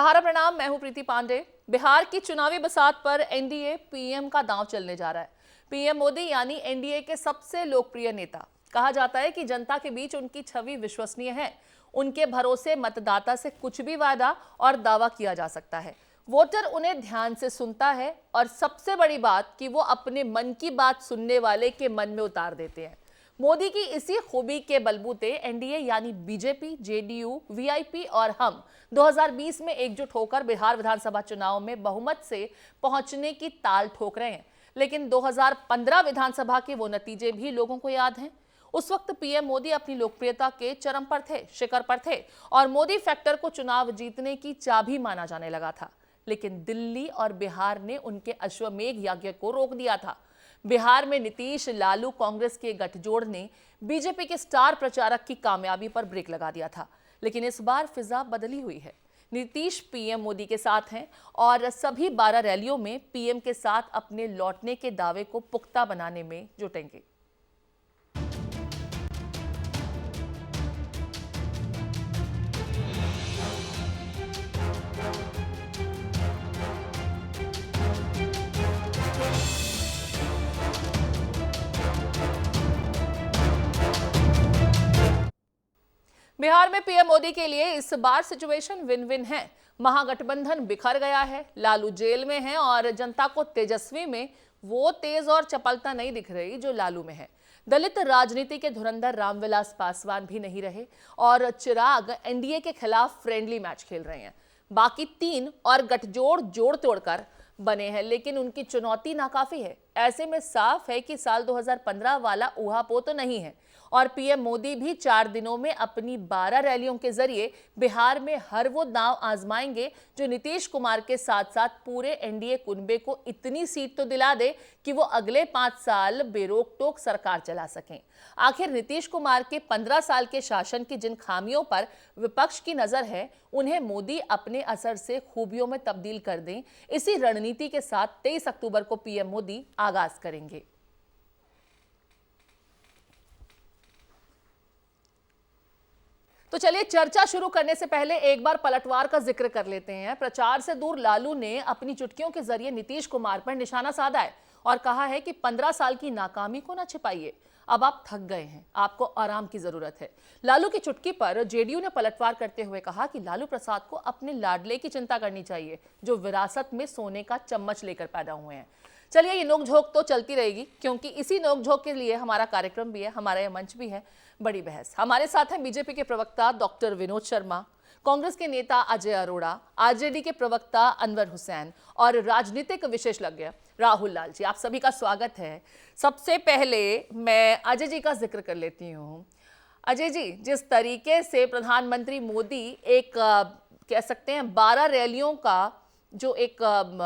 सहारा प्रणाम, मैं हूं प्रीति पांडे। बिहार की चुनावी बसात पर एनडीए पीएम का दांव चलने जा रहा है। पीएम मोदी यानी एनडीए के सबसे लोकप्रिय नेता। कहा जाता है कि जनता के बीच उनकी छवि विश्वसनीय है। उनके भरोसे मतदाता से कुछ भी वादा और दावा किया जा सकता है। वोटर उन्हें ध्यान से सुनता है और सबसे बड़ी बात कि वो अपने मन की बात सुनने वाले के मन में उतार देते हैं। मोदी की इसी खूबी के बलबूते एनडीए यानी बीजेपी, जेडीयू, वीआईपी और हम 2020 में एकजुट होकर बिहार विधानसभा चुनाव में बहुमत से पहुंचने की ताल ठोक रहे हैं। लेकिन 2015 विधानसभा के वो नतीजे भी लोगों को याद हैं। उस वक्त पीएम मोदी अपनी लोकप्रियता के चरम पर थे, शिखर पर थे और मोदी फैक्टर को चुनाव जीतने की चाबी माना जाने लगा था। लेकिन दिल्ली और बिहार ने उनके अश्वमेघ यज्ञ को रोक दिया था। बिहार में नीतीश लालू कांग्रेस के गठजोड़ ने बीजेपी के स्टार प्रचारक की कामयाबी पर ब्रेक लगा दिया था। लेकिन इस बार फिजा बदली हुई है। नीतीश पीएम मोदी के साथ हैं और सभी 12 रैलियों में पीएम के साथ अपने लौटने के दावे को पुख्ता बनाने में जुटेंगे। बिहार में पीएम मोदी के लिए इस बार सिचुएशन विन विन है। महागठबंधन बिखर गया है, लालू जेल में है और जनता को तेजस्वी में वो तेज और चपलता नहीं दिख रही जो लालू में है। दलित राजनीति के धुरंधर रामविलास पासवान भी नहीं रहे और चिराग एनडीए के खिलाफ फ्रेंडली मैच खेल रहे हैं। बाकी 3 और गठजोड़ जोड़ तोड़कर बने हैं, लेकिन उनकी चुनौती नाकाफी है। ऐसे में साफ है कि साल 2015 वाला ऊहापोह तो नहीं है और पीएम मोदी भी 4 दिनों में अपनी 12 रैलियों के जरिए बिहार में हर वो दांव आजमाएंगे जो नीतीश कुमार के साथ साथ पूरे एनडीए कुनबे को इतनी सीट तो दिला दे कि वो अगले 5 साल बेरोक टोक सरकार चला सकें। आखिर नीतीश कुमार के 15 साल के शासन की जिन खामियों पर विपक्ष की नजर है, उन्हें मोदी अपने असर से खूबियों में तब्दील कर दें। इसी रणनीति के साथ 23 अक्टूबर को पीएम मोदी आगाज करेंगे। तो चलिए, चर्चा शुरू करने से पहले एक बार पलटवार का जिक्र कर लेते हैं। प्रचार से दूर लालू ने अपनी चुटकियों के जरिए नीतीश कुमार पर निशाना साधा है और कहा है कि 15 साल की नाकामी को ना छिपाइए, अब आप थक गए हैं, आपको आराम की जरूरत है। लालू की चुटकी पर जेडीयू ने पलटवार करते हुए कहा कि लालू प्रसाद को अपने लाडले की चिंता करनी चाहिए जो विरासत में सोने का चम्मच लेकर पैदा हुए हैं। चलिए, ये नोकझोंक तो चलती रहेगी क्योंकि इसी नोकझोंक के लिए हमारा कार्यक्रम भी है, हमारा यह मंच भी है, बड़ी बहस। हमारे साथ हैं बीजेपी के प्रवक्ता डॉक्टर विनोद शर्मा, कांग्रेस के नेता अजय अरोड़ा, आरजेडी के प्रवक्ता अनवर हुसैन और राजनीतिक विशेषज्ञ राहुल लाल जी। आप सभी का स्वागत है। सबसे पहले मैं अजय जी का जिक्र कर लेती हूँ। अजय जी, जिस तरीके से प्रधानमंत्री मोदी एक कह सकते हैं 12 रैलियों का जो एक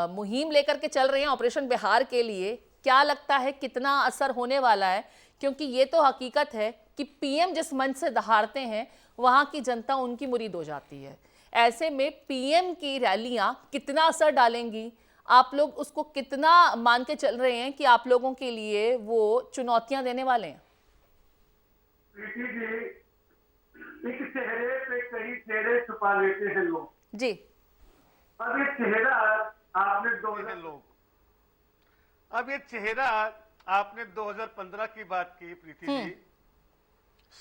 मुहिम लेकर के चल रहे हैं ऑपरेशन बिहार के लिए, क्या लगता है कितना असर होने वाला है? क्योंकि ये तो हकीकत है कि पीएम जिस मंच से दहाड़ते हैं वहां की जनता उनकी मुरीद हो जाती है। ऐसे में पीएम की रैलियां कितना असर डालेंगी? आप लोग उसको कितना मान के चल रहे हैं कि आप लोगों के लिए वो चुनौतियां देने वाले हैं? प्रीति जी, एक चेहरे पे कई चेहरे छुपा लेते हैं लोग जी। अब ये चेहरा आपने 2015 की बात की प्रीति जी।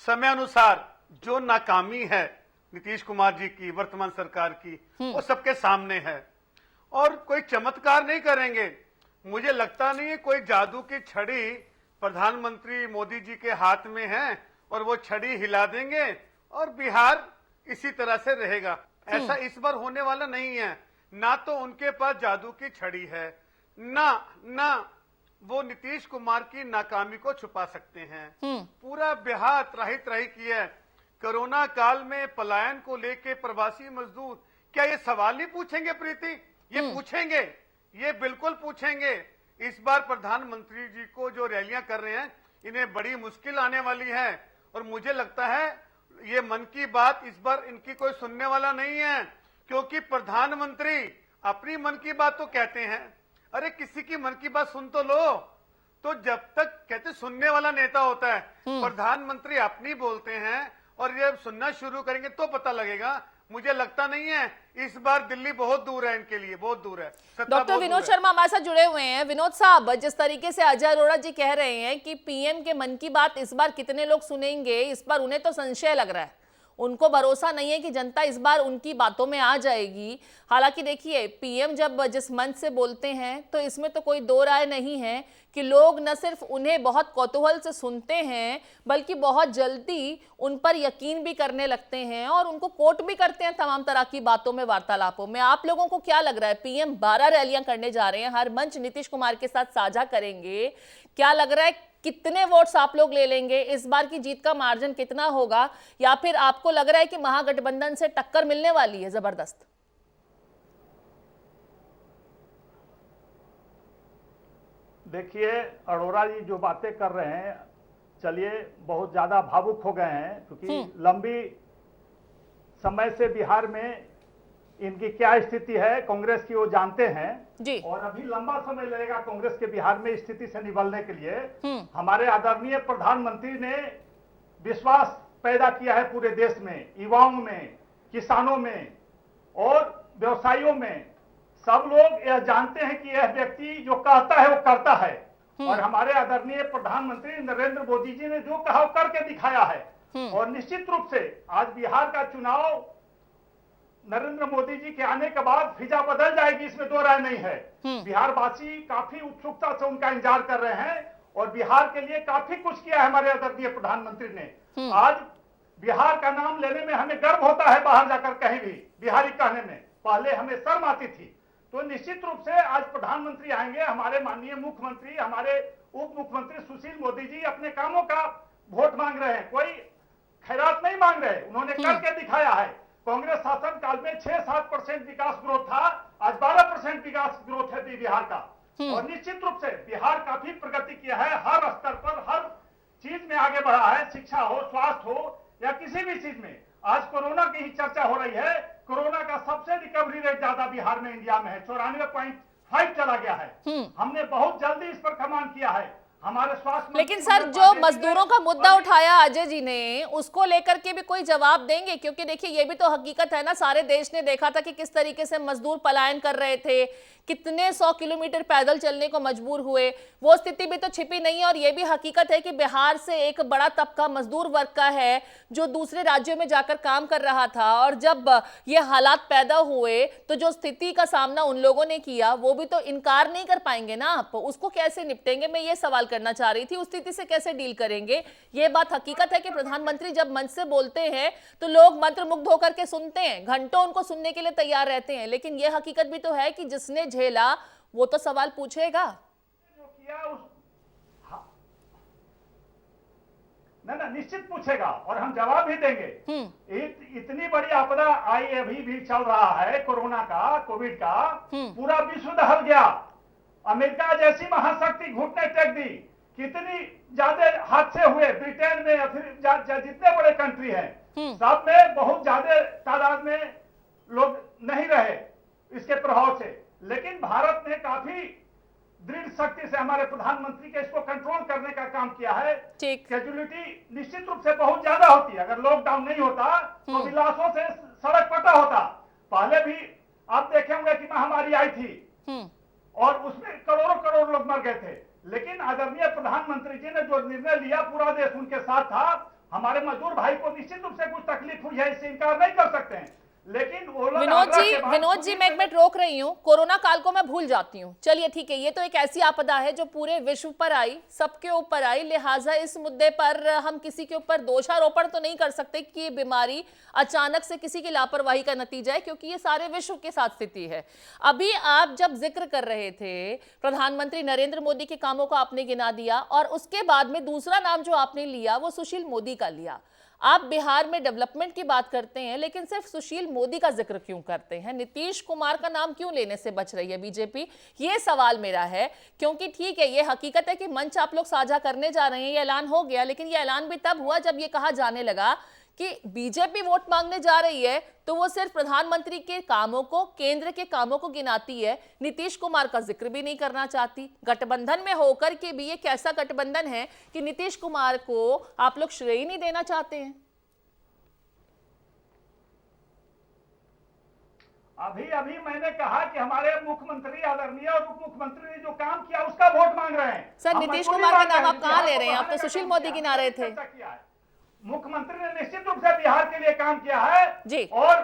समय अनुसार जो नाकामी है नीतीश कुमार जी की, वर्तमान सरकार की, वो सबके सामने है और कोई चमत्कार नहीं करेंगे। मुझे लगता नहीं है कोई जादू की छड़ी प्रधानमंत्री मोदी जी के हाथ में है और वो छड़ी हिला देंगे और बिहार इसी तरह से रहेगा। ऐसा इस बार होने वाला नहीं है। ना तो उनके पास जादू की छड़ी है, ना वो नीतीश कुमार की नाकामी को छुपा सकते हैं। पूरा बिहार त्राही त्राही किया है। कोरोना काल में पलायन को लेके प्रवासी मजदूर क्या ये सवाल नहीं पूछेंगे प्रीति? ये पूछेंगे, ये बिल्कुल पूछेंगे। इस बार प्रधानमंत्री जी को जो रैलियां कर रहे हैं, इन्हें बड़ी मुश्किल आने वाली है और मुझे लगता है ये मन की बात इस बार इनकी कोई सुनने वाला नहीं है, क्योंकि प्रधानमंत्री अपनी मन की बात तो कहते हैं। अरे किसी की मन की बात सुन तो लो। तो जब तक कहते सुनने वाला नेता होता है, प्रधानमंत्री अपनी बोलते हैं और ये सुनना शुरू करेंगे तो पता लगेगा मुझे लगता नहीं है इस बार दिल्ली बहुत दूर है, इनके लिए बहुत दूर है। डॉक्टर विनोद शर्मा हमारे साथ जुड़े हुए हैं। विनोद साहब, जिस तरीके से अजय अरोड़ा जी कह रहे हैं कि पीएम के मन की बात इस बार कितने लोग सुनेंगे, इस बार उन्हें तो संशय लग रहा है, उनको भरोसा नहीं है कि जनता इस बार उनकी बातों में आ जाएगी। हालांकि देखिए, पीएम जब जिस मन से बोलते हैं तो इसमें तो कोई दो राय नहीं है कि लोग न सिर्फ उन्हें बहुत कौतूहल से सुनते हैं बल्कि बहुत जल्दी उन पर यकीन भी करने लगते हैं और उनको कोट भी करते हैं तमाम तरह की बातों में, वार्तालापों में। आप लोगों को क्या लग रहा है, पीएम 12 रैलियां करने जा रहे हैं, हर मंच नीतीश कुमार के साथ साझा करेंगे, क्या लग रहा है कितने वोट्स आप लोग ले लेंगे, इस बार की जीत का मार्जिन कितना होगा, या फिर आपको लग रहा है कि महागठबंधन से टक्कर मिलने वाली है जबरदस्त? देखिए, अरोड़ा जी जो बातें कर रहे हैं, चलिए बहुत ज्यादा भावुक हो गए हैं, क्योंकि लंबी समय से बिहार में इनकी क्या स्थिति है कांग्रेस की वो जानते हैं जी। और अभी लंबा समय लगेगा कांग्रेस के बिहार में स्थिति से निकलने के लिए। हमारे आदरणीय प्रधानमंत्री ने विश्वास पैदा किया है पूरे देश में, युवाओं में, किसानों में और व्यवसायियों में। सब लोग यह जानते हैं कि यह व्यक्ति जो कहता है वो करता है, और हमारे आदरणीय प्रधानमंत्री नरेंद्र मोदी जी ने जो कहा वो करके दिखाया है। और निश्चित रूप से आज बिहार का चुनाव नरेंद्र मोदी जी के आने के बाद फिजा बदल जाएगी, इसमें दो राय नहीं है। बिहार वासी काफी उत्सुकता से उनका इंतजार कर रहे हैं और बिहार के लिए काफी कुछ किया है हमारे आदरणीय प्रधानमंत्री ने। आज बिहार का नाम लेने में हमें गर्व होता है, बाहर जाकर कहीं भी बिहारी कहने में पहले हमें शर्म आती थी। तो निश्चित रूप से आज प्रधानमंत्री आएंगे, हमारे माननीय मुख्यमंत्री, हमारे उप मुख्यमंत्री सुशील मोदी जी अपने कामों का वोट मांग रहे हैं, कोई खैरात नहीं मांग रहे, उन्होंने करके दिखाया है। कांग्रेस शासन काल में 6-7% विकास ग्रोथ था, आज 12% विकास ग्रोथ है बिहार का। और निश्चित रूप से बिहार काफी प्रगति किया है, हर स्तर पर हर चीज में आगे बढ़ा है, शिक्षा हो, स्वास्थ्य हो या किसी भी चीज में। आज कोरोना की ही चर्चा हो रही है, कोरोना का सबसे रिकवरी रेट ज्यादा बिहार में इंडिया में है, 94.5 चला गया है। हमने बहुत जल्दी इस पर कमान किया है, हमारे स्वास्थ्य। लेकिन सर, जो मजदूरों का मुद्दा उठाया अजय जी ने, उसको लेकर के भी कोई जवाब देंगे? क्योंकि देखिए, ये भी तो हकीकत है ना, सारे देश ने देखा था कि किस तरीके से मजदूर पलायन कर रहे थे, कितने 100 किलोमीटर पैदल चलने को मजबूर हुए, वो स्थिति भी तो छिपी नहीं है। और ये भी हकीकत है कि बिहार से एक बड़ा तबका मजदूर वर्ग का है जो दूसरे राज्यों में जाकर काम कर रहा था, और जब ये हालात पैदा हुए तो जो स्थिति का सामना उन लोगों ने किया वो भी तो इनकार नहीं कर पाएंगे ना आप, उसको कैसे निपटेंगे? मैं ये सवाल करना चाह रही थी, उस स्थिति से कैसे डील करेंगे? ये बात हकीकत है कि प्रधानमंत्री जब मंच से बोलते हैं तो लोग मंत्रमुग्ध होकर के सुनते हैं, घंटों उनको सुनने के लिए तैयार रहते हैं, लेकिन ये हकीकत भी तो है कि जिसने झेला वो तो सवाल पूछेगा। जो किया उस ना निश्चित पूछेगा और हम जवाब भी देंगे। इतनी बड़ी आपदा आई, अभी भी चल रहा है कोरोना का, कोविड का, पूरा विश्व दहल गया। अमेरिका जैसी महाशक्ति घुटने टेक दी, कितनी ज्यादा हादसे हुए ब्रिटेन में या फिर जितने बड़े कंट्री हैं, सब में बहुत ज्यादा तादाद में लोग नहीं रहे इसके प्रभाव से। लेकिन भारत ने काफी दृढ़ शक्ति से हमारे प्रधानमंत्री के इसको कंट्रोल करने का काम किया है। कैजुअलिटी निश्चित रूप से बहुत ज्यादा होती है, अगर लॉकडाउन नहीं होता तो विलासों से सड़क पटा होता। पहले भी आप देखे होंगे कि महामारी आई थी और उसमें करोड़ों करोड़ लोग मर गए थे, लेकिन आदरणीय प्रधानमंत्री जी ने जो निर्णय लिया पूरा देश उनके साथ था। हमारे मजदूर भाई को निश्चित रूप से कुछ तकलीफ हुई है, इससे इनकार नहीं कर सकते हैं, लेकिन विनोद जी मैं एक मिनट रोक रही हूँ, कोरोना काल को मैं भूल जाती हूँ। चलिए ठीक है, ये तो एक ऐसी आपदा है जो पूरे विश्व पर आई, सबके ऊपर आई, लिहाजा इस मुद्दे पर हम किसी के ऊपर दोषारोपण तो नहीं कर सकते कि ये बीमारी अचानक से किसी की लापरवाही का नतीजा है, क्योंकि ये सारे विश्व के साथ स्थिति है। अभी आप जब जिक्र कर रहे थे प्रधानमंत्री नरेंद्र मोदी के कामों को आपने गिना दिया, और उसके बाद में दूसरा नाम जो आपने लिया वो सुशील मोदी का लिया। आप बिहार में डेवलपमेंट की बात करते हैं, लेकिन सिर्फ सुशील मोदी का जिक्र क्यों करते हैं? नीतीश कुमार का नाम क्यों लेने से बच रही है बीजेपी? ये सवाल मेरा है, क्योंकि ठीक है, ये हकीकत है कि मंच आप लोग साझा करने जा रहे हैं, ये ऐलान हो गया, लेकिन ये ऐलान भी तब हुआ जब ये कहा जाने लगा कि बीजेपी वोट मांगने जा रही है तो वो सिर्फ प्रधानमंत्री के कामों को, केंद्र के कामों को गिनाती है, नीतीश कुमार का जिक्र भी नहीं करना चाहती। गठबंधन में होकर के भी ये कैसा गठबंधन है कि नीतीश कुमार को आप लोग श्रेय नहीं देना चाहते हैं? अभी अभी मैंने कहा कि हमारे मुख्यमंत्री आदरणीय और उप मुख्यमंत्री ने जो काम किया उसका वोट मांग रहे हैं। सर, हम नीतीश मजबूरी कुमार का मांग रहे नाम हैं। आप कहाँ ले बिहार रहे हैं? को आप तो बढ़ाने का सुशील काम मोदी किया, गिना रहे थे। चर्चा किया है। मुख्यमंत्री ने निश्चित रूप से बिहार के लिए काम किया है जी। और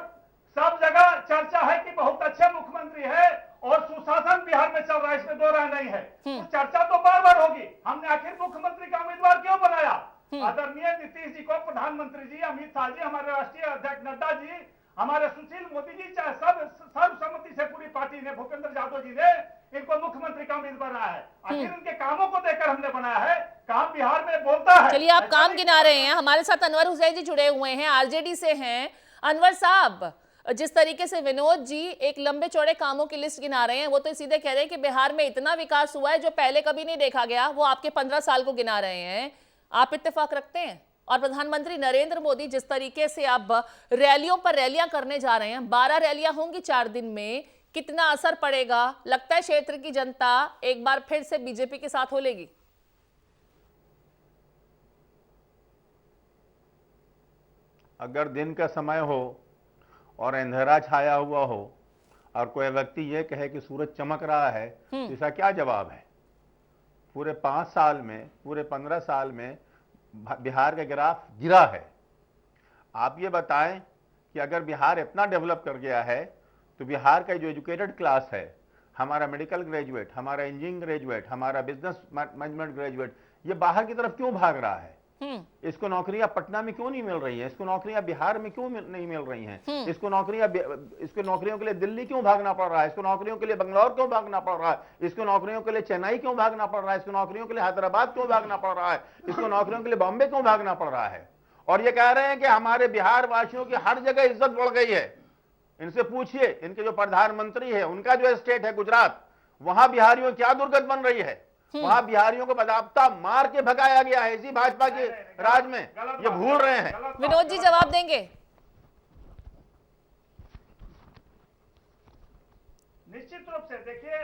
सब जगह चर्चा है कि बहुत अच्छे मुख्यमंत्री है और सुशासन बिहार में चल रहा है, इसमें दो राय नहीं है। तो चर्चा तो बार बार होगी। हमने आखिर मुख्यमंत्री का उम्मीदवार क्यों बनाया? आदरणीय नीतीश जी को, प्रधानमंत्री जी, अमित शाह जी, हमारे राष्ट्रीय अध्यक्ष नड्डा जी, हमारे सुशील मोदी जी, चाहे सब सर्वसम्मति से पूरी पार्टी ने, भूपेंद्र यादव जी ने इनको मुख्यमंत्री का उम्मीदवार बनाया है। आखिर उनके कामों को देखकर हमने बनाया है। काम बिहार में बोलता है। चलिए, आप काम गिना रहे हैं। हमारे साथ अनवर हुसैन जी जुड़े हुए हैं, आरजेडी से हैं। अनवर साहब, जिस तरीके से विनोद जी एक लंबे चौड़े कामों की लिस्ट गिना रहे हैं, वो तो सीधे कह रहे हैं कि बिहार में इतना विकास हुआ है जो पहले कभी नहीं देखा गया। वो आपके 15 साल को गिना रहे हैं। आप इत्तेफाक रखते हैं? और प्रधानमंत्री नरेंद्र मोदी जिस तरीके से अब रैलियों पर रैलियां करने जा रहे हैं, 12 रैलियां होंगी 4 दिन में, कितना असर पड़ेगा? लगता है क्षेत्र की जनता एक बार फिर से बीजेपी के साथ हो लेगी? अगर दिन का समय हो और अंधेरा छाया हुआ हो और कोई व्यक्ति ये कहे कि सूरज चमक रहा है, तो इसका क्या जवाब है? पूरे 5 साल में, पूरे 15 साल में बिहार का ग्राफ गिरा है। आप ये बताएं कि अगर बिहार इतना डेवलप कर गया है तो बिहार का जो एजुकेटेड क्लास है, हमारा मेडिकल ग्रेजुएट, हमारा इंजीनियरिंग ग्रेजुएट, हमारा बिजनेस मैनेजमेंट ग्रेजुएट, ये बाहर की तरफ क्यों भाग रहा है? इसको नौकरियां पटना में क्यों नहीं मिल रही हैं? इसको नौकरियां बिहार में क्यों नहीं मिल रही हैं? इसको नौकरियों के लिए दिल्ली क्यों भागना पड़ रहा है? इसको नौकरियों के लिए बंगलौर क्यों भागना पड़ रहा है? इसको नौकरियों के लिए चेन्नई क्यों भागना पड़ रहा है? इसको नौकरियों के लिए हैदराबाद क्यों भागना पड़ रहा है? इसको नौकरियों के लिए बॉम्बे क्यों भागना पड़ रहा है? और ये कह रहे हैं कि हमारे बिहार वासियों की हर जगह इज्जत बढ़ गई है। इनसे पूछिए, इनके जो प्रधानमंत्री है, उनका जो स्टेट है गुजरात, वहां बिहारियों क्या दुर्गत बन रही है। वहां बिहारियों को बदाबता मार के भगाया गया है इसी भाजपा के राज में। ये भूल रहे हैं। विनोद जी जवाब देंगे? निश्चित रूप से देखिए,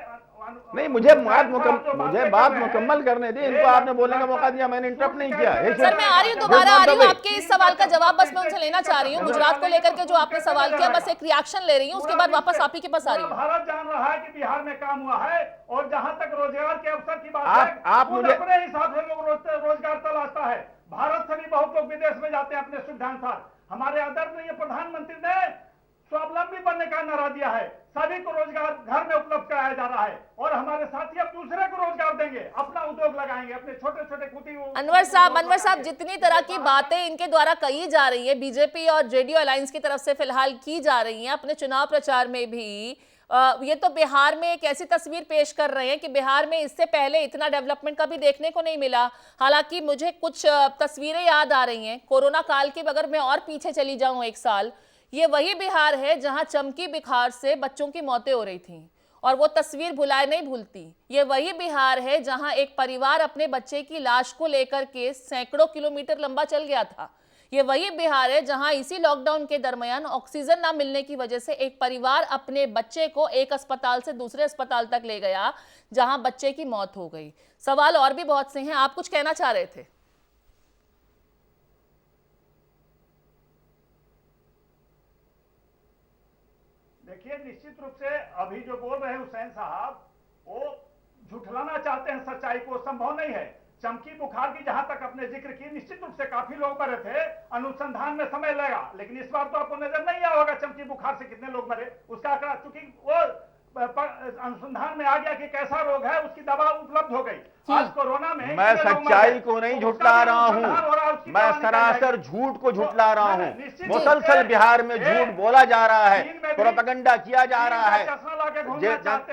नहीं, मुझे बात मुकम्मल करने दी। इनको आपने बोलने का मौका दिया, मैंने इंटरप्ट नहीं किया। सर, मैं आ रही हूँ, दोबारा आ रही हूँ। आपके इस सवाल का जवाब बस मैं उनसे लेना चाह रही हूँ। गुजरात को लेकर के जो आपने सवाल किया, बस एक रिएक्शन ले रही हूँ, उसके बाद वापस आप ही के पास आ रही हूँ। भारत जान रहा है कि बिहार में काम हुआ है और जहां तक रोजगार के अवसर की बात आप है, मुझे अपने हिसाब से लोग रोजगार तलाशता है। भारत से भी बहुत लोग विदेश में जाते हैं अपने सुविधानुसार। हमारे आदरणीय प्रधानमंत्री ने स्वावलंबी बनने का नारा दिया है। सभी को रोजगार घर में उपलब्ध कराया जा रहा है और हमारे साथी अब दूसरे को रोजगार देंगे, अपना उद्योग लगाएंगे, अपने छोटे छोटे कुटीर। अनवर साहब, जितनी तरह की बातें इनके द्वारा कही जा रही है, बीजेपी और जेडीयू अलायंस की तरफ से फिलहाल की जा रही हैं अपने चुनाव प्रचार में भी, ये तो बिहार में एक ऐसी तस्वीर पेश कर रहे हैं कि बिहार में इससे पहले इतना डेवलपमेंट कभी देखने को नहीं मिला। हालांकि मुझे कुछ तस्वीरें याद आ रही हैं कोरोना काल की। अगर मैं और पीछे चली जाऊं 1 साल, ये वही बिहार है जहां चमकी बुखार से बच्चों की मौतें हो रही थी और वो तस्वीर भुलाए नहीं भूलती। ये वही बिहार है जहां एक परिवार अपने बच्चे की लाश को लेकर के सैकड़ों किलोमीटर लंबा चल गया था। ये वही बिहार है जहां इसी लॉकडाउन के दरमियान ऑक्सीजन ना मिलने की वजह से एक परिवार अपने बच्चे को एक अस्पताल से दूसरे अस्पताल तक ले गया, जहां बच्चे की मौत हो गई। सवाल और भी बहुत से हैं। आप कुछ कहना चाह रहे थे? देखिए, निश्चित रूप से अभी जो बोल रहे हैं हुसैन साहब, वो झुठलाना चाहते हैं सच्चाई को, संभव नहीं है। चमकी बुखार की जहां तक अपने जिक्र की, निश्चित रूप से काफी लोग मरे थे। अनुसंधान में समय लगा, लेकिन इस बार तो आपको नजर नहीं आया होगा चमकी बुखार से कितने लोग मरे। उसका आंकड़ा, चूंकि वो अनुसंधान में आ गया कि कैसा रोग है, उसकी दवा उपलब्ध हो गई। आज कोरोना में मैं सच्चाई को नहीं झुठला रहा हूं, मैं सरासर झूठ को झुठला रहा हूं। मुसलसल बिहार में झूठ बोला जा रहा है, प्रोपेगेंडा किया जा रहा है।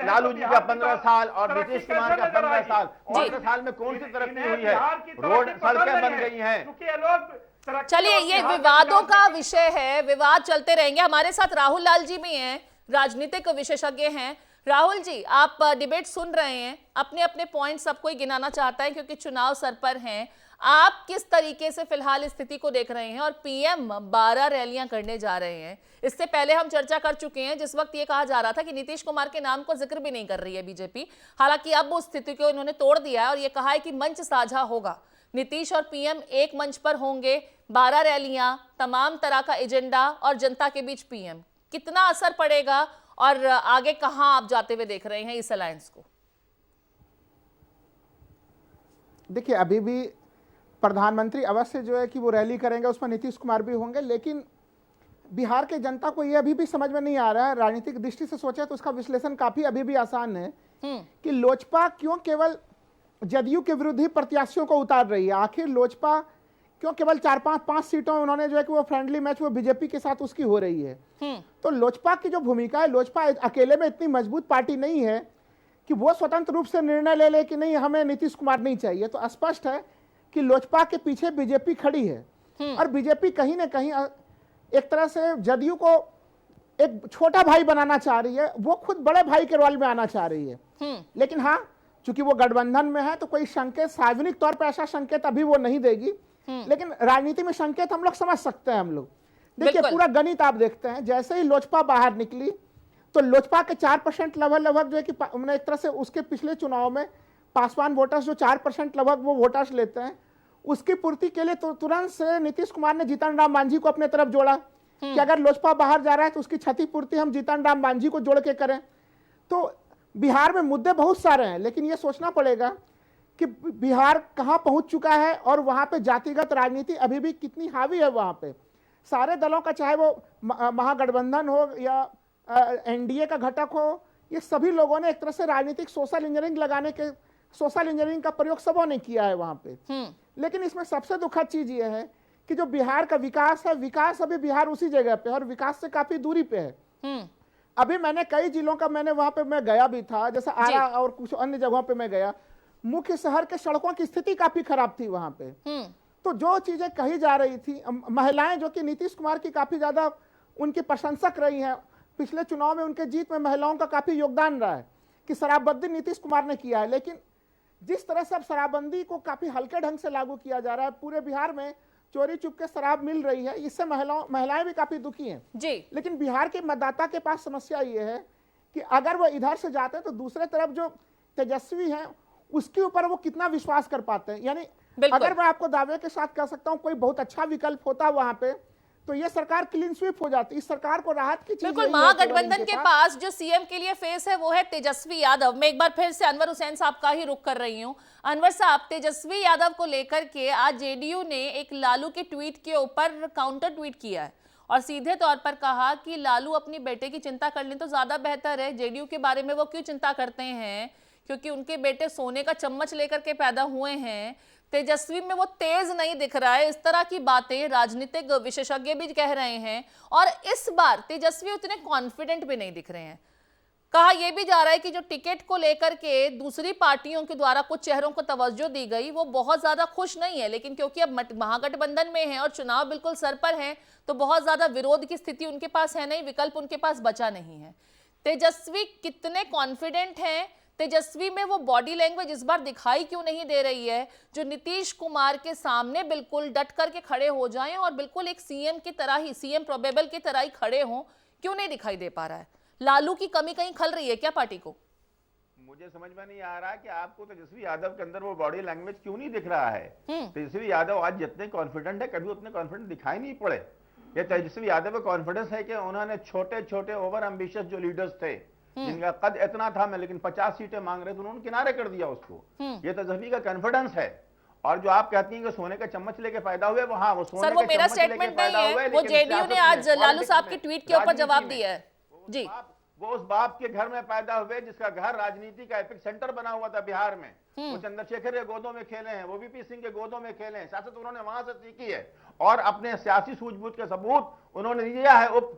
लालू जी का 15 साल और नीतीश कुमार का 15 साल, 15 साल में कौन सी तरक्की हुई है? रोड सड़कें बन गई हैं। चलिए, ये विवादों का विषय है, विवाद चलते रहेंगे। हमारे साथ राहुल लाल जी भी हैं, राजनीतिक विशेषज्ञ हैं। राहुल जी, आप डिबेट सुन रहे हैं, अपने अपने पॉइंट सब कोई गिनाना चाहता है क्योंकि चुनाव सर पर हैं। आप किस तरीके से फिलहाल स्थिति को देख रहे हैं? और पीएम 12 रैलियां करने जा रहे हैं। इससे पहले हम चर्चा कर चुके हैं, जिस वक्त ये कहा जा रहा था कि नीतीश कुमार के नाम को जिक्र भी नहीं कर रही है बीजेपी। हालांकि अब उस स्थिति को इन्होंने तोड़ दिया है और ये कहा है कि मंच साझा होगा। नीतीश और पीएम एक मंच पर होंगे, 12 रैलियां, तमाम तरह का एजेंडा और जनता के बीच पीएम। कितना असर पड़ेगा और आगे कहां आप जाते हुए देख रहे हैं इस अलायंस को? देखिए, अभी भी प्रधानमंत्री अवश्य जो है कि वो रैली करेंगे, उसमें नीतीश कुमार भी होंगे, लेकिन बिहार के जनता को ये अभी भी समझ में नहीं आ रहा है। राजनीतिक दृष्टि से सोचे तो उसका विश्लेषण काफी अभी भी आसान है कि लोजपा क्यों केवल जदयू के विरुद्ध ही प्रत्याशियों को उतार रही है। आखिर लोजपा क्यों केवल 4-5 सीटों उन्होंने जो है कि वो फ्रेंडली मैच वो बीजेपी के साथ उसकी हो रही है। तो लोजपा की जो भूमिका है, लोजपा अकेले में इतनी मजबूत पार्टी नहीं है कि वो स्वतंत्र रूप से निर्णय ले ले कि नहीं हमें नीतीश कुमार नहीं चाहिए। तो स्पष्ट है कि लोजपा के पीछे बीजेपी खड़ी है और बीजेपी कहीं ना कहीं एक तरह से जदयू को एक छोटा भाई बनाना चाह रही है, वो खुद बड़े भाई के रोल में आना चाह रही है। लेकिन हाँ, चूंकि वो गठबंधन में है तो कोई संकेत, सार्वजनिक तौर पर ऐसा संकेत अभी वो नहीं देगी, लेकिन राजनीति में संकेत हम लोग समझ सकते हैं। हम लोग देखिए, पूरा गणित आप देखते हैं, जैसे ही लोजपा बाहर निकली तो लोजपा के 4% लगभग जो है कि एक तरह से उसके पिछले चुनाव में पासवान वोटर्स जो 4% लगभग वो वोटर्स लेते हैं, उसकी पूर्ति के लिए तो तुरंत से नीतीश कुमार ने जीतन राम मांझी को अपने तरफ जोड़ा कि अगर लोजपा बाहर जा रहा है तो उसकी क्षतिपूर्ति हम जीतन राम मांझी को जोड़ के करें। तो बिहार में मुद्दे बहुत सारे हैं, लेकिन ये सोचना पड़ेगा कि बिहार कहां पहुंच चुका है और वहां पे जातिगत राजनीति अभी भी कितनी हावी है। वहां पे सारे दलों का, चाहे वो महागठबंधन हो या एनडीए का घटक हो, ये सभी लोगों ने एक तरह से राजनीतिक सोशल इंजीनियरिंग का प्रयोग सबों ने किया है वहां पे। लेकिन इसमें सबसे दुखद चीज ये है कि जो बिहार का विकास है, विकास अभी बिहार उसी जगह पे है और विकास से काफी दूरी पे है। अभी मैंने कई जिलों का वहां पे मैं गया भी था, जैसे आरा और कुछ अन्य जगहों पे मैं गया, मुख्य शहर के सड़कों की स्थिति काफी खराब थी वहां पे। तो जो चीजें कही जा रही थी, महिलाएं जो कि नीतीश कुमार की काफी ज्यादा उनकी प्रशंसक रही हैं, पिछले चुनाव में उनके जीत में महिलाओं का काफी योगदान रहा है कि शराबबंदी नीतीश कुमार ने किया है। लेकिन जिस तरह से अब शराबबंदी को काफी हल्के ढंग से लागू किया जा रहा है, पूरे बिहार में चोरी चुपके शराब मिल रही है, इससे महिलाएं भी काफी दुखी हैं जी। लेकिन बिहार के मतदाता के पास समस्या ये है कि अगर वो इधर से जाते हैं तो दूसरे तरफ जो तेजस्वी हैं उसके ऊपर वो कितना विश्वास कर पाते हैं। यानी अगर मैं आपको दावे के साथ कह सकता हूं कोई बहुत अच्छा विकल्प होता वहां पे तो ये सरकार क्लीन स्वीप हो जाती। इस सरकार को राहत की चीज बिल्कुल। महागठबंधन के पास जो सीएम के लिए फेस है वो है तेजस्वी यादव। मैं एक बार फिर से अनवर हुसैन साहब का ही रुख कर रही हूं। अनवर साहब, तेजस्वी यादव को लेकर के आज जेडीयू ने एक लालू के ट्वीट के ऊपर काउंटर ट्वीट किया है और सीधे तौर पर कहा कि लालू अपनी बेटे की चिंता कर लें तो ज्यादा बेहतर है। जेडीयू के बारे में वो क्यों चिंता करते हैं, क्योंकि उनके बेटे सोने का चम्मच लेकर के पैदा हुए हैं। तेजस्वी में वो तेज नहीं दिख रहा है, इस तरह की बातें राजनीतिक विशेषज्ञ भी कह रहे हैं। और इस बार तेजस्वी उतने कॉन्फिडेंट भी नहीं दिख रहे हैं। कहा यह भी जा रहा है कि जो टिकट को लेकर के दूसरी पार्टियों के द्वारा कुछ चेहरों को तवज्जो दी गई वो बहुत ज्यादा खुश नहीं है, लेकिन क्योंकि अब महागठबंधन में है और चुनाव बिल्कुल सर पर है तो बहुत ज्यादा विरोध की स्थिति उनके पास है नहीं, विकल्प उनके पास बचा नहीं है। तेजस्वी कितने कॉन्फिडेंट हैं? तेजस्वी में वो बॉडी लैंग्वेज इस बार दिखाई क्यों नहीं दे रही है जो नीतीश कुमार के सामने बिल्कुल डट करके खड़े हो जाएं और बिल्कुल एक सीएम की तरह ही, सीएम प्रोबेबल की तरह ही खड़े हों? क्यों नहीं दिखाई दे पा रहा है? लालू की कमी कहीं खल रही है क्या पार्टी को? मुझे समझ में नहीं आ रहा है कि आपको तेजस्वी यादव के अंदर वो बॉडी लैंग्वेज क्यों नहीं दिख रहा है। तेजस्वी यादव आज जितने कॉन्फिडेंट है कभी उतने कॉन्फिडेंट दिखाई नहीं पड़े। ये तेजस्वी यादव का कॉन्फिडेंस है कि उन्होंने छोटे छोटे ओवर एम्बिशियस जो लीडर्स थे जिनका कद इतना था मैं लेकिन 50 सीटें मांग रहे थे, उन्होंने किनारे कर दिया उसको। ये तेजस्वी का कॉन्फिडेंस है। और जो आप कहती हैं कि सोने का चम्मच लेके पैदा हुए, वो हाँ वो सोने सर, वो मेरा स्टेटमेंट नहीं है, वो जेडीयू ने आज लालू साहब के ट्वीट के ऊपर जवाब दिया है जी। वो उस बाप के घर में पैदा हुए जिसका घर राजनीति का एपिक सेंटर बना हुआ था बिहार में। वो चंद्रशेखर के गोदों में खेले हैं, वो वीपी सिंह के गोदों में खेले हैं, सियासत उन्होंने वहां से सीखी है और अपने सियासी सूझबूझ के सबूत उन्होंने दिया है उप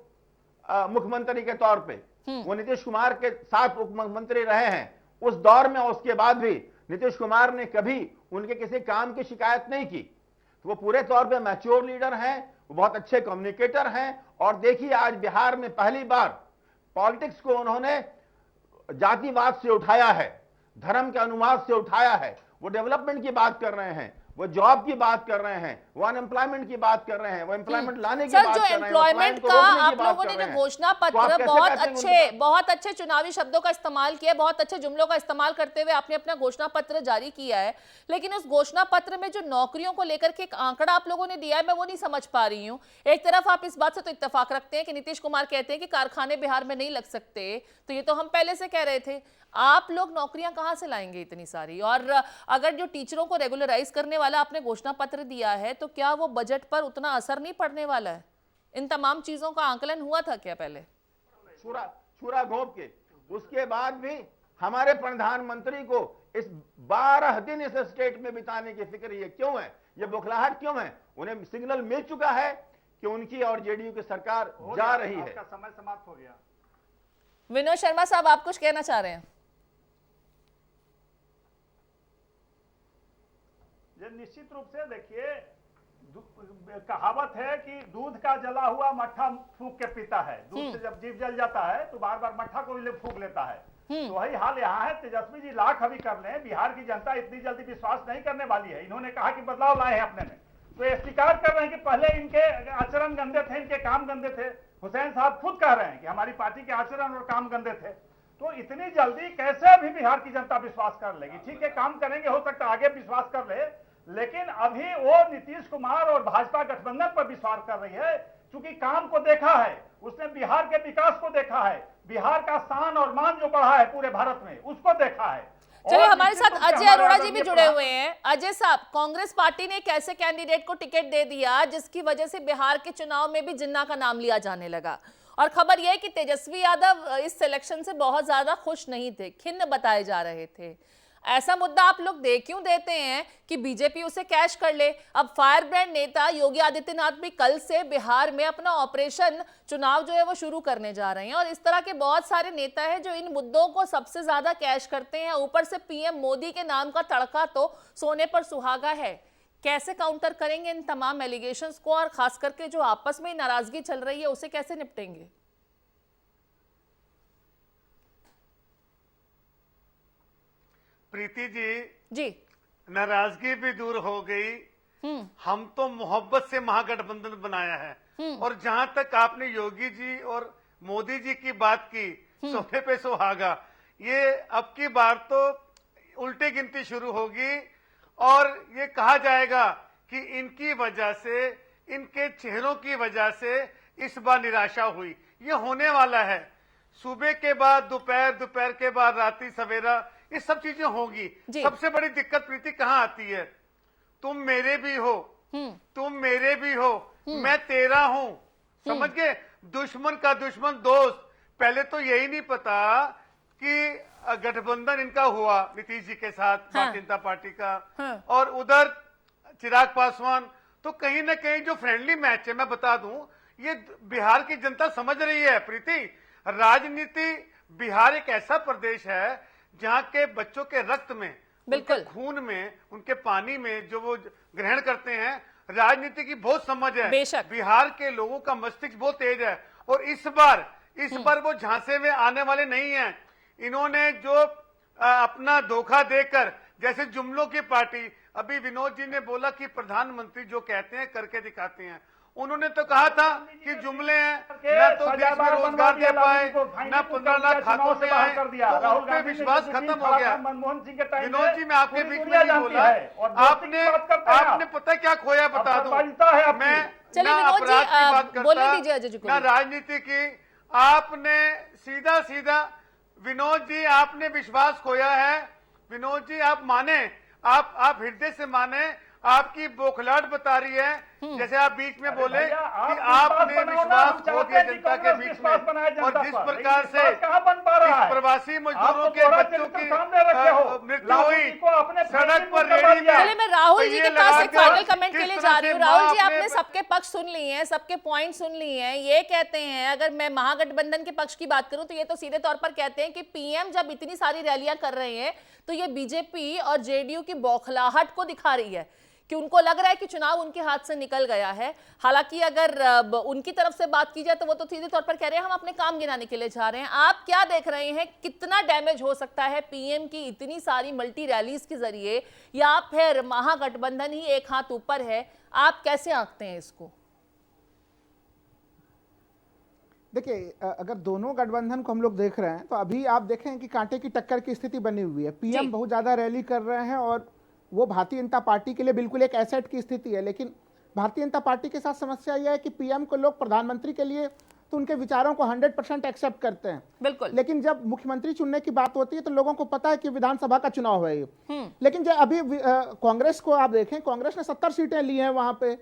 मुख्यमंत्री के तौर पे। वो नीतीश कुमार के साथ उप मुख्यमंत्री रहे हैं उस दौर में, और उसके बाद भी नीतीश कुमार ने कभी उनके किसी काम की शिकायत नहीं की। तो वो पूरे तौर पे मैच्योर लीडर हैं, वो बहुत अच्छे कम्युनिकेटर हैं। और देखिए आज बिहार में पहली बार पॉलिटिक्स को उन्होंने जातिवाद से उठाया है, धर्म के अनुवाद से उठाया है। वो डेवलपमेंट की बात कर रहे हैं, वो जॉब की बात कर रहे हैं, वो अनएम्प्लॉयमेंट की बात कर रहे हैं, वो एम्प्लॉयमेंट लाने की सर, बात जो कर रहे हैं, एम्प्लॉयमेंट का आप लोगों ने जो घोषणा पत्र बहुत अच्छे चुनावी शब्दों का इस्तेमाल किया, बहुत अच्छे जुमलों का इस्तेमाल करते हुए आपने अपना घोषणा पत्र जारी किया है, लेकिन उस घोषणा पत्र में जो नौकरियों को लेकर के एक आंकड़ा आप लोगों ने दिया है, मैं वो नहीं समझ पा रही हूँ। एक तरफ आप इस बात से तो इत्तेफाक रखते हैं कि नीतीश कुमार कहते हैं कि कारखाने बिहार में नहीं लग सकते, तो ये तो हम पहले से कह रहे थे। आप लोग नौकरियां कहां से लाएंगे इतनी सारी? और अगर जो टीचरों को रेगुलराइज करने वाला आपने घोषणा पत्र दिया है, तो क्या वो बजट पर उतना असर नहीं पड़ने वाला है? इन तमाम चीजों का आंकलन हुआ था क्या पहले? छुरा घोंप के उसके बाद भी हमारे प्रधानमंत्री को इस 12 दिन इस स्टेट में बिताने की फिक्र ये क्यों है? ये बौखलाहट क्यों है? उन्हें सिग्नल मिल चुका है कि उनकी और जेडीयू की सरकार जा रही है। आपका समय समाप्त हो गया। विनोद शर्मा साहब, आप कुछ कहना चाह रहे हैं? ये निश्चित रूप से देखिए, कहावत है कि दूध का जला हुआ मट्ठा फूंक के पीता है। दूध से जब जीव जल जाता है तो बार बार मट्ठा को भी फूंक लेता है। तो वही हाल यहाँ है। तेजस्वी जी लाख अभी कर लें, बिहार की जनता इतनी जल्दी विश्वास नहीं करने वाली है। इन्होंने कहा कि बदलाव लाए हैं अपने में, तो ये स्वीकार कर रहे हैं कि पहले इनके आचरण गंदे थे, इनके काम गंदे थे। हुसैन साहब खुद कह रहे हैं कि हमारी पार्टी के आचरण और काम गंदे थे। तो इतनी जल्दी कैसे अभी बिहार की जनता विश्वास कर लेगी? ठीक है, काम करेंगे, हो सकता है आगे विश्वास कर ले, लेकिन अभी वो नीतीश कुमार और भाजपा गठबंधन पर विश्वास कर रही है, क्योंकि काम को देखा है, उसने बिहार के विकास को देखा है, बिहार का शान और मान जो बढ़ा है पूरे भारत में, उसको देखा है। चलिए, हमारे साथ अजय अरोड़ा जी भी जुड़े हुए हैं। अजय साहब, कांग्रेस पार्टी ने एक ऐसे कैंडिडेट को टिकट दे दिया जिसकी वजह से बिहार के चुनाव में भी जिन्ना का नाम लिया जाने लगा, और खबर यह है कि तेजस्वी यादव इस सिलेक्शन से बहुत ज्यादा खुश नहीं थे, खिन्न बताए जा रहे थे। ऐसा मुद्दा आप लोग दे क्यों देते हैं कि बीजेपी उसे कैश कर ले? अब फायर ब्रांड नेता योगी आदित्यनाथ भी कल से बिहार में अपना ऑपरेशन चुनाव जो है वो शुरू करने जा रहे हैं, और इस तरह के बहुत सारे नेता हैं जो इन मुद्दों को सबसे ज्यादा कैश करते हैं। ऊपर से पीएम मोदी के नाम का तड़का तो सोने पर सुहागा है। कैसे काउंटर करेंगे इन तमाम एलिगेशंस को, और खास करके जो आपस में नाराजगी चल रही है उसे कैसे निपटेंगे? प्रीति जी, नाराजगी भी दूर हो गई। हम तो मोहब्बत से महागठबंधन बनाया है। और जहां तक आपने योगी जी और मोदी जी की बात की, सोने पे सुहागा, ये अब की बार तो उल्टी गिनती शुरू होगी और ये कहा जाएगा कि इनकी वजह से, इनके चेहरों की वजह से इस बार निराशा हुई। ये होने वाला है। सुबह के बाद दोपहर, दोपहर के बाद रात्रि सवेरा, ये सब चीजें होंगी। सबसे बड़ी दिक्कत प्रीति कहाँ आती है? तुम मेरे भी हो, तुम मेरे भी हो, मैं तेरा हूं, समझ गए? दुश्मन का दुश्मन दोस्त। पहले तो यही नहीं पता कि गठबंधन इनका हुआ नीतीश जी के साथ, भारतीय जनता पार्टी का, और उधर चिराग पासवान। तो कहीं ना कहीं जो फ्रेंडली मैच है, मैं बता दूं, ये बिहार की जनता समझ रही है। प्रीति, राजनीति, बिहार एक ऐसा प्रदेश है जहां के बच्चों के रक्त में, उनके खून में, उनके पानी में जो वो ग्रहण करते हैं, राजनीति की बहुत समझ है। बिहार के लोगों का मस्तिष्क बहुत तेज है, और इस बार वो झांसे में आने वाले नहीं हैं। इन्होंने जो अपना धोखा देकर, जैसे जुमलों की पार्टी, अभी विनोद जी ने बोला कि प्रधानमंत्री जो कहते हैं करके दिखाते हैं। उन्होंने तो कहा था कि जुमले हैं, न तो देश में रोजगार दे पाए, न 15 लाख खातों से आए, तो उन पे विश्वास खत्म हो गया। विनोद जी, मैं आपके बीच में नहीं बोला, आपने पता क्या खोया बता दूं मैं, ना अपराध की बात करता, ना राजनीति की। आपने सीधा सीधा, विनोद जी, आपने विश्वास खोया है। विनोद जी, आप माने, आप हृदय से माने, आपकी बौखलाहट बता रही है। जैसे आप बीच में बोले कि आपने विश्वास खो दिया जनता के बीच में, और जिस प्रकार से प्रवासी मजदूरों के बच्चों की मृत्यु हुई सड़क पर, रेडी में। चलिए, मैं राहुल जी के पास एक फाइनल कमेंट के लिए जा रही हूँ। राहुल जी, आपने सबके पक्ष सुन लिए हैं, सबके पॉइंट सुन लिए हैं। ये कहते हैं, अगर मैं महागठबंधन के पक्ष की बात करूं तो ये तो सीधे तौर पर कहते हैं कि पीएम जब इतनी सारी रैलियां कर रहे हैं तो ये बीजेपी और जेडीयू की बौखलाहट को दिखा रही है। कि उनको लग रहा है कि चुनाव उनके हाथ से निकल गया है। हालांकि अगर उनकी तरफ से बात की जाए तो वो तो सीधे तौर पर कह रहे हैं हम अपने काम गिनाने के लिए जा रहे हैं। आप क्या देख रहे हैं, कितना डैमेज हो सकता है पीएम की इतनी सारी मल्टी रैलीज के जरिए, या फिर महागठबंधन ही एक हाथ ऊपर है? आप कैसे आंकते हैं इसको? देखिए, अगर दोनों गठबंधन को हम लोग देख रहे हैं तो अभी आप देखें कि कांटे की टक्कर की स्थिति बनी हुई है। पीएम बहुत ज्यादा रैली कर रहे हैं और वो भारतीय जनता पार्टी के लिए बिल्कुल एक एसेट की स्थिति है, लेकिन भारतीय जनता पार्टी के साथ समस्या यह है कि पीएम को लोग प्रधानमंत्री के लिए तो उनके विचारों को 100% एक्सेप्ट करते हैं, बिल्कुल, लेकिन जब मुख्यमंत्री चुनने की बात होती है तो लोगों को पता है कि विधानसभा का चुनाव है ये। लेकिन जब अभी कांग्रेस को आप देखें, कांग्रेस ने 70 सीटें ली हैं वहां पे,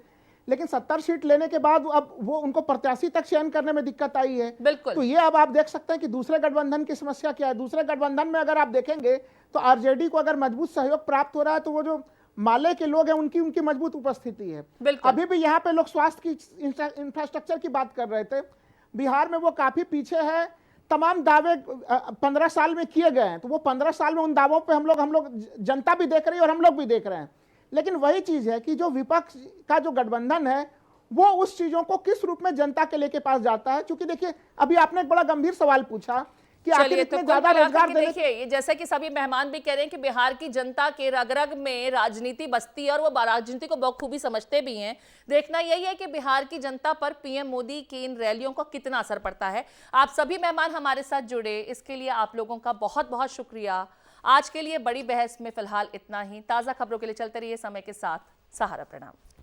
लेकिन 70 सीट लेने के बाद अब वो उनको प्रत्याशी तक चयन करने में दिक्कत आई है। बिल्कुल। तो ये अब आप देख सकते हैं कि दूसरे गठबंधन की समस्या क्या है। दूसरे गठबंधन में अगर आप देखेंगे तो आरजेडी को अगर मजबूत सहयोग प्राप्त हो रहा है तो वो जो माले के लोग हैं उनकी मजबूत उपस्थिति है। अभी भी यहाँ पे लोग स्वास्थ्य की इंफ्रास्ट्रक्चर की बात कर रहे थे, बिहार में वो काफी पीछे है। तमाम दावे 15 साल में किए गए हैं, तो वो 15 साल में उन दावों पे हम लोग जनता भी देख रही है और हम लोग भी देख रहे हैं। लेकिन वही चीज है कि जो विपक्ष का जो गठबंधन है वो उस चीजों को किस रूप में जनता के लेके पास जाता है। क्योंकि देखिए, अभी आपने एक बड़ा गंभीर सवाल पूछा कि आखिर इतने ज्यादा रोजगार देने। देखिए, जैसे कि सभी मेहमान भी कह रहे हैं कि बिहार की जनता के रग रग में राजनीति बसती है और वो राजनीति को बखूबी समझते भी हैं। देखना यही है कि बिहार की जनता पर पीएम मोदी की इन रैलियों का कितना असर पड़ता है। आप सभी मेहमान हमारे साथ जुड़े, इसके लिए आप लोगों का बहुत बहुत शुक्रिया। आज के लिए बड़ी बहस में फिलहाल इतना ही। ताज़ा खबरों के लिए चलते रहिए समय के साथ। सहारा। प्रणाम।